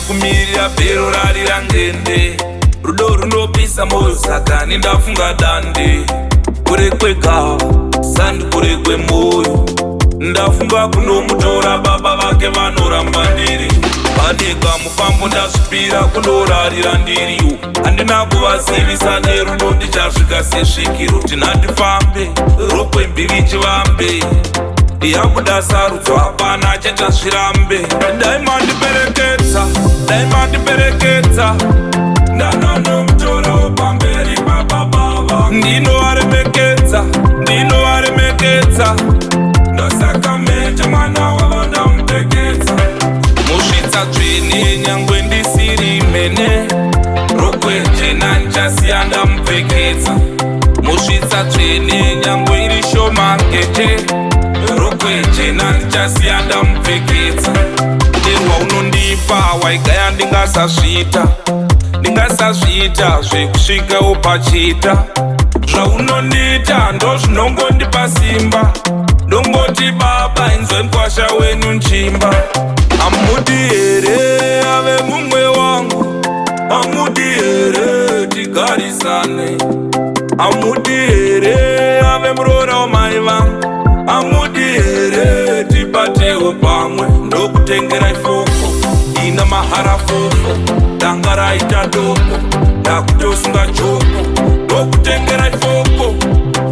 kumirira bhero rarira ngende. Rudo runopisa moyo saka ndafunga dande. Kurekwe gava sandi kurekwe moyo. Ndafunga kunomutora baba vake vanoramba ndiri. Vaneka mufambo ndasvipira kundorarira ndiriwo. Handina kuvasivisa nerudo ndichasvika sesvikiro. Tinandifambe rokwe mbiri chivambe. Yakuda sarudzwa hapana chachasvirambe. Daimandiperekedza, daimandiperekedza. Ndanonomutorawo pamberi papabava. Ndinovaremedza, ndinovaremedza. Ndosaka mete mwana wavo ndamupfekedza. Musvitsa tsvene nyangwe ndisiri mene. Rokwe jena ndichasiya ndamupfekedza. Musvitsa tsvene nyangwe iri shoma ngeche. Rokwe jena ndichasiya ndamupfekedza. Nderwa unondipa waigaya ndingasazvita. Ndingasazvita zvekusvikawo pachita. Zvaunondiita ndozvinongondipa simba. Ndongoti baba inzwe mkwasha wenyu nchimba. Amudi here ave mumwe wangu. Amudi here tigarisane. Amudi here ave murora wamai vangu. Amudi here tibatewo pamwe. Ndokutengera ifoko ina mahara fofo. Danga raita doko ndakutosunga joko. Ndokutengera ifoko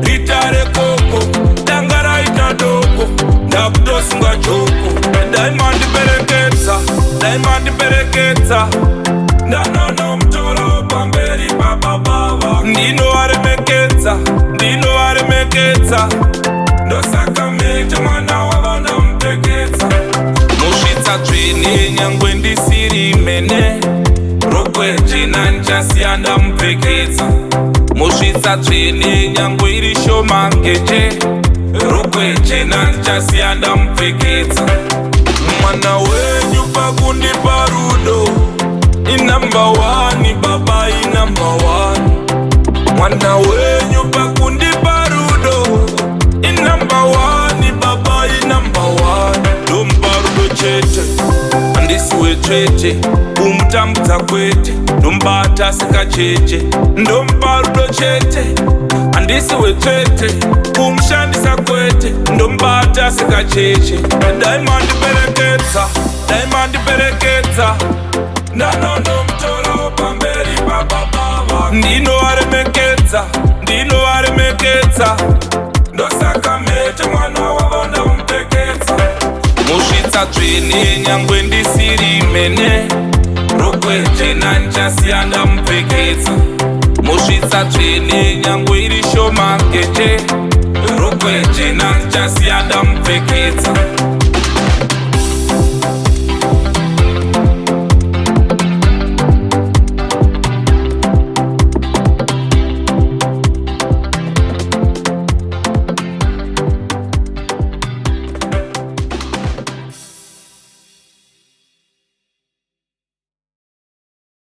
ritare koko. Danga raita doko ndakutosunga joko. Daimandiperekedza, daimandiperekedza. Ndanonomutora pamberi papabava. Ndinovaremedza, ndinovaremedza. Ndosaka mete mwana wavo ndamupfekedza. Musvitsa tsvene nyangwe ndisiri mene. Rokwe jena ndichasiya ndamupfekedza. Musvitsa tsvene nyangwe iri shoma ngeche. Rokwe jena ndichasiya ndamupfekedza. Mwana wenyu pakundipa rudo inamba wani baba inamba wani. Mwana wenyu pakundipa rudo inamba wani baba inamba wani. Ndompa rudo chete handisiwe chete. Kumutambudza kwete ndombata sikacheche. Ndompa rudo chete handisiwe chete. Kumushandisa kwete ndombata sikacheche. Daimandiperekedza, daimandiperekedza. Ndanonomutorawo pamberi papabava. Ndinovaremedza, ndinovaremedza. Ndosaka mete mwana wavo ndamupfekedza. Musvitsa tsvene nyangwe ndisiri mene. Rokwe jena ndichasiya ndamupfekedza. Musvitsa tsvene nyangwe iri shoma ngeche. Rokwe jena ndichasiya ndamupfekedza.